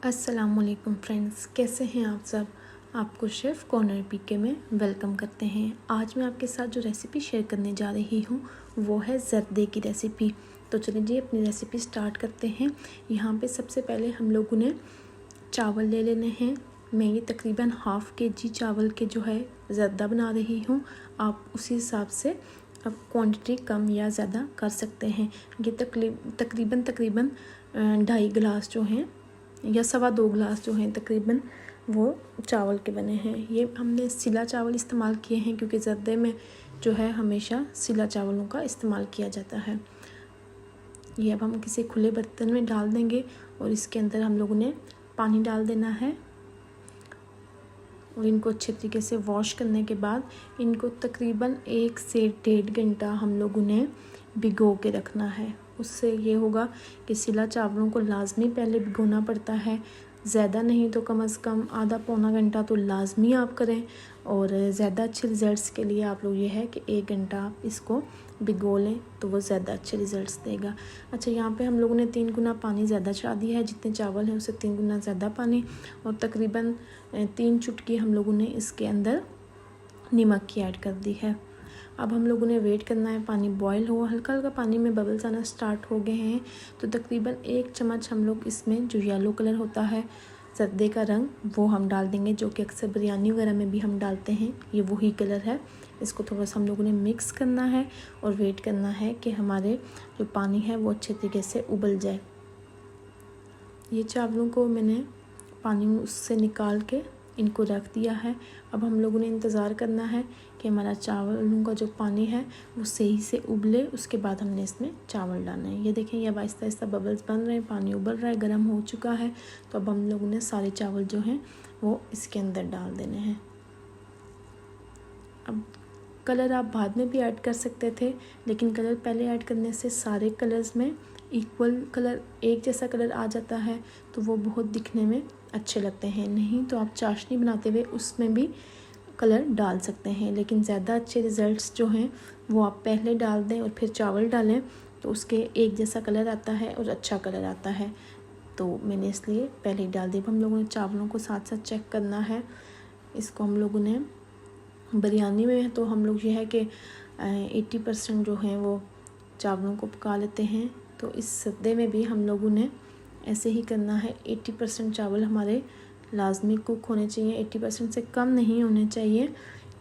अस्सलामुअलैकुम फ्रेंड्स, कैसे हैं आप सब। आपको शेफ़ कॉर्नर पीके में वेलकम करते हैं। आज मैं आपके साथ जो रेसिपी शेयर करने जा रही हूँ वो है ज़र्दे की रेसिपी। तो चलिए जी अपनी रेसिपी स्टार्ट करते हैं। यहाँ पे सबसे पहले हम लोगों ने चावल ले लेने हैं। मैं ये तकरीबन हाफ़ केजी चावल के जो है ज़र्दा बना रही हूँ। आप उसी हिसाब से अब क्वांटिटी कम या ज़्यादा कर सकते हैं। ये तकरीबन 2.5 गिलास जो हैं या 2.25 गिलास जो हैं तकरीबन वो चावल के बने हैं। ये हमने सिला चावल इस्तेमाल किए हैं क्योंकि ज़र्दे में जो है हमेशा सिला चावलों का इस्तेमाल किया जाता है। ये अब हम किसी खुले बर्तन में डाल देंगे और इसके अंदर हम लोगों ने पानी डाल देना है और इनको अच्छे तरीके से वॉश करने के बाद इनको तकरीबन 1 से 1.5 घंटा हम लोगों ने भिगो के रखना है। उससे ये होगा कि सिला चावलों को लाजमी पहले भिगोना पड़ता है, ज़्यादा नहीं तो कम से कम आधा पौना घंटा तो लाजमी आप करें। और ज़्यादा अच्छे रिज़ल्ट्स के लिए आप लोग ये है कि 1 घंटा आप इसको भिगो लें तो वो ज़्यादा अच्छे रिज़ल्ट्स देगा। अच्छा, यहाँ पे हम लोगों ने 3 गुना पानी ज़्यादा चढ़ा दिया है। जितने चावल हैं उससे 3 गुना ज़्यादा पानी और तकरीबन 3 चुटकी हम लोगों ने इसके अंदर नमक की ऐड कर दी है। अब हम लोगों ने वेट करना है पानी बॉईल हो। हल्का हल्का पानी में बबल्स आना स्टार्ट हो गए हैं तो तकरीबन 1 चम्मच हम लोग इसमें जो येलो कलर होता है ज़र्दे का रंग वो हम डाल देंगे, जो कि अक्सर बिरयानी वगैरह में भी हम डालते हैं। ये वही कलर है। इसको थोड़ा सा हम लोगों ने मिक्स करना है और वेट करना है कि हमारे जो पानी है वो अच्छे तरीके से उबल जाए। ये चावलों को मैंने पानी उससे निकाल के इनको रख दिया है। अब हम लोगों ने इंतज़ार करना है कि हमारा चावलों का जो पानी है वो सही से उबले, उसके बाद हमने इसमें चावल डालना है। ये देखें, ये अब आहिस्ता आहिस्ता बबल्स बन रहे हैं, पानी उबल रहा है, गर्म हो चुका है। तो अब हम लोगों ने सारे चावल जो हैं वो इसके अंदर डाल देने हैं। अब कलर आप बाद में भी ऐड कर सकते थे, लेकिन कलर पहले ऐड करने से सारे कलर्स में इक्वल कलर, एक जैसा कलर आ जाता है तो वो बहुत दिखने में अच्छे लगते हैं। नहीं तो आप चाशनी बनाते हुए उसमें भी कलर डाल सकते हैं, लेकिन ज़्यादा अच्छे रिज़ल्ट्स जो हैं वो आप पहले डाल दें और फिर चावल डालें तो उसके एक जैसा कलर आता है और अच्छा कलर आता है। तो मैंने इसलिए पहले ही डाल दिया। हम लोगों ने चावलों को साथ साथ चेक करना है। इसको हम लोगों ने बिरयानी में तो हम लोग ये है कि 80% जो हैं वो चावलों को पका लेते हैं, तो इस सद्दे में भी हम लोगों ने ऐसे ही करना है। 80% चावल हमारे लाजमी कुक होने चाहिए, 80% से कम नहीं होने चाहिए,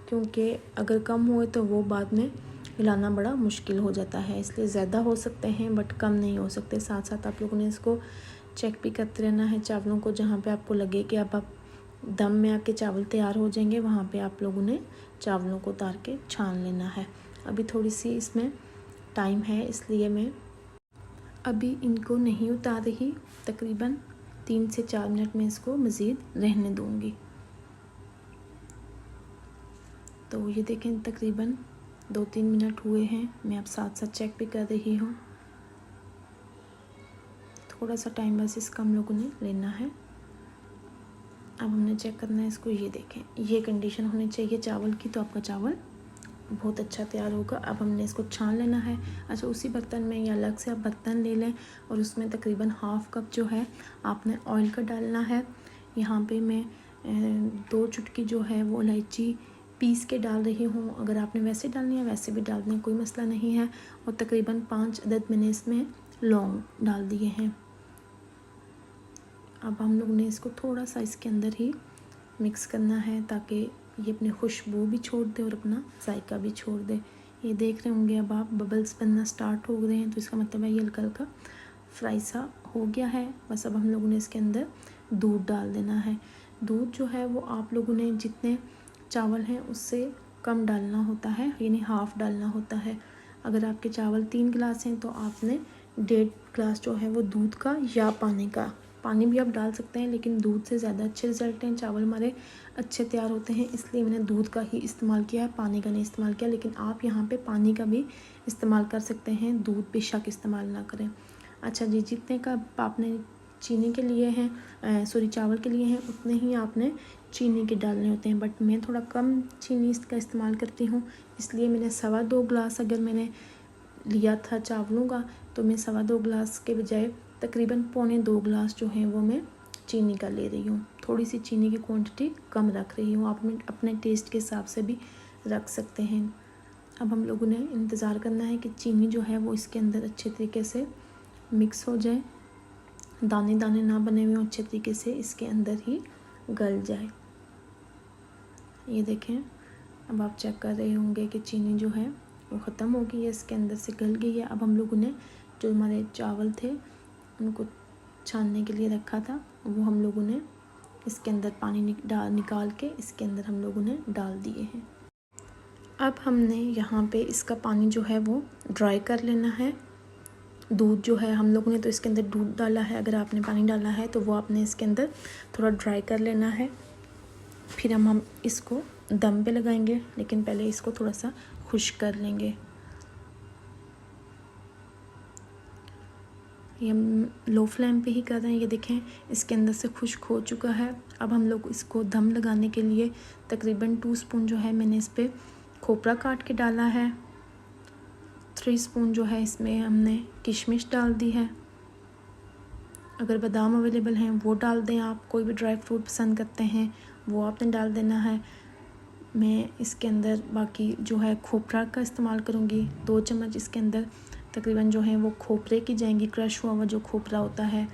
क्योंकि अगर कम हुए तो वो बाद में हिलाना बड़ा मुश्किल हो जाता है। इसलिए ज़्यादा हो सकते हैं बट कम नहीं हो सकते। साथ साथ आप लोगों ने इसको चेक भी करते रहना है चावलों को। जहाँ पे आपको लगे कि अब आप दम में आपके चावल तैयार हो जाएंगे वहाँ पे आप लोगों ने चावलों को उतार के छान लेना है। अभी थोड़ी सी इसमें टाइम है इसलिए मैं अभी इनको नहीं उतार रही। तकरीबन 3 से 4 मिनट में इसको मज़ीद रहने दूँगी। तो ये देखें तकरीबन 2-3 मिनट हुए हैं। मैं अब साथ साथ चेक भी कर रही हूँ। थोड़ा सा टाइम बस इसका हम लोगों ने लेना है। अब हमने चेक करना है इसको। ये देखें, ये कंडीशन होनी चाहिए चावल की, तो आपका चावल बहुत अच्छा तैयार होगा। अब हमने इसको छान लेना है। अच्छा, उसी बर्तन में या अलग से आप बर्तन ले लें और उसमें तकरीबन हाफ़ कप जो है आपने ऑयल का डालना है। यहाँ पे मैं 2 चुटकी जो है वो इलायची पीस के डाल रही हूँ। अगर आपने वैसे डालनी है वैसे भी डाल दें, कोई मसला नहीं है। और तकरीबन 5 अदद मैंने इसमें लौंग डाल दिए हैं। अब हम लोग ने इसको थोड़ा सा इसके अंदर ही मिक्स करना है ताकि ये अपनी खुशबू भी छोड़ दे और अपना जायका भी छोड़ दे। ये देख रहे होंगे अब आप बबल्स बनना स्टार्ट हो गए हैं, तो इसका मतलब है ये हल्का हल्का फ्राई सा हो गया है। बस अब हम लोगों ने इसके अंदर दूध डाल देना है। दूध जो है वो आप लोगों ने जितने चावल हैं उससे कम डालना होता है, यानी हाफ़ डालना होता है। अगर आपके चावल 3 गिलास हैं तो आपने 1.5 गिलास जो है वो दूध का या पानी भी आप डाल सकते हैं, लेकिन दूध से ज़्यादा अच्छे रिज़ल्ट हैं। चावल हमारे अच्छे तैयार होते हैं, इसलिए मैंने दूध का ही इस्तेमाल किया है, पानी का नहीं इस्तेमाल किया। लेकिन आप यहाँ पे पानी का भी इस्तेमाल कर सकते हैं, दूध बेशक इस्तेमाल ना करें। अच्छा जी, जितने का आपने चीनी के लिए हैं चावल के लिए हैं उतने ही आपने चीनी के डालने होते हैं। बट मैं थोड़ा कम चीनी इसका इस्तेमाल करती हूँ, इसलिए मैंने 2.25 गिलास अगर मैंने लिया था चावलों का तो मैं 2.25 गिलास के बजाय तकरीबन 2.25 गिलास जो हैं वो मैं चीनी का ले रही हूँ। थोड़ी सी चीनी की क्वांटिटी कम रख रही हूँ, आप अपने टेस्ट के हिसाब से भी रख सकते हैं। अब हम लोगों ने इंतज़ार करना है कि चीनी जो है वो इसके अंदर अच्छे तरीके से मिक्स हो जाए, दाने दाने ना बने हुए अच्छे तरीके से इसके अंदर ही गल जाए। ये देखें, अब आप चेक कर रहे होंगे कि चीनी जो है वो ख़त्म हो गई है, इसके अंदर से गल गई है। अब हम लोगों ने जो हमारे चावल थे उनको छानने के लिए रखा था, वो हम लोगों ने इसके अंदर पानी निकाल के इसके अंदर हम लोगों ने डाल दिए हैं। अब हमने यहाँ पे इसका पानी जो है वो ड्राई कर लेना है। दूध जो है हम लोगों ने तो इसके अंदर दूध डाला है, अगर आपने पानी डाला है तो वो आपने इसके अंदर थोड़ा ड्राई कर लेना है। फिर हम इसको दम पे लगाएंगे, लेकिन पहले इसको थोड़ा सा खुश्क कर लेंगे। ये हम लो फ्लेम पे ही कर रहे हैं। ये देखें, इसके अंदर से खुश्क हो चुका है। अब हम लोग इसको दम लगाने के लिए तकरीबन 2 स्पून जो है मैंने इस पर खोपरा काट के डाला है। 3 स्पून जो है इसमें हमने किशमिश डाल दी है। अगर बादाम अवेलेबल हैं वो डाल दें, आप कोई भी ड्राई फ्रूट पसंद करते हैं वो आपने डाल देना है। मैं इसके अंदर बाकी जो है खोपरा का इस्तेमाल करूँगी। 2 चम्मच इसके अंदर तकरीबन जो है वो खोपरे की जाएंगी, क्रश हुआ हुआ जो खोपरा होता है।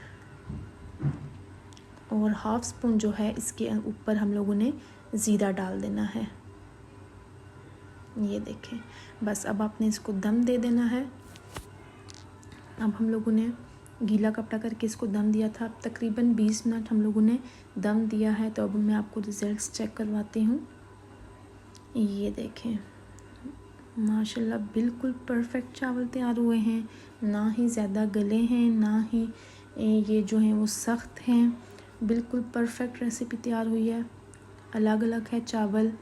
और 1/2 स्पून जो है इसके ऊपर हम लोगों ने ज़ीरा डाल देना है। ये देखें, बस अब आपने इसको दम दे देना है। अब हम लोगों ने गीला कपड़ा करके इसको दम दिया था, तकरीबन 20 मिनट हम लोगों ने दम दिया है। तो अब मैं आपको रिज़ल्ट्स चेक करवाती हूँ। ये देखें, माशाल्लाह बिल्कुल परफेक्ट चावल तैयार हुए हैं, ना ही ज़्यादा गले हैं ना ही ये जो हैं वो सख्त हैं। बिल्कुल परफेक्ट रेसिपी तैयार हुई है। अलग अलग है चावल,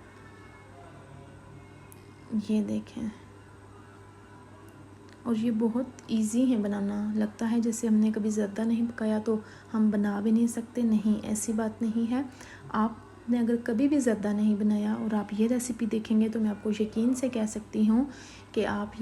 ये देखें। और ये बहुत इजी है बनाना। लगता है जैसे हमने कभी ज़्यादा नहीं पकाया तो हम बना भी नहीं सकते, नहीं, ऐसी बात नहीं है। आपने अगर कभी भी ज़्यादा नहीं बनाया और आप ये रेसिपी देखेंगे तो मैं आपको यकीन से कह सकती हूँ कि आप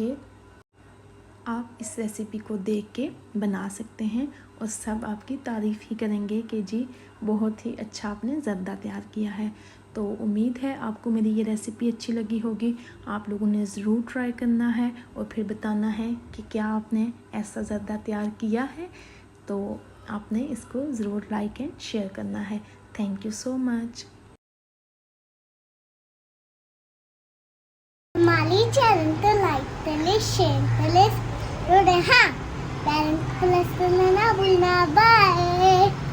इस रेसिपी को देख के बना सकते हैं और सब आपकी तारीफ़ ही करेंगे कि जी बहुत ही अच्छा आपने ज़र्दा तैयार किया है। तो उम्मीद है आपको मेरी ये रेसिपी अच्छी लगी होगी। आप लोगों ने ज़रूर ट्राई करना है और फिर बताना है कि क्या आपने ऐसा ज़र्दा तैयार किया है। तो आपने इसको ज़रूर लाइक एंड शेयर करना है। Thank you so much. हमारी चैनल को लाइक करें, शेयर करें और हाँ, बेल प्लस करना ना भूलना। बाय।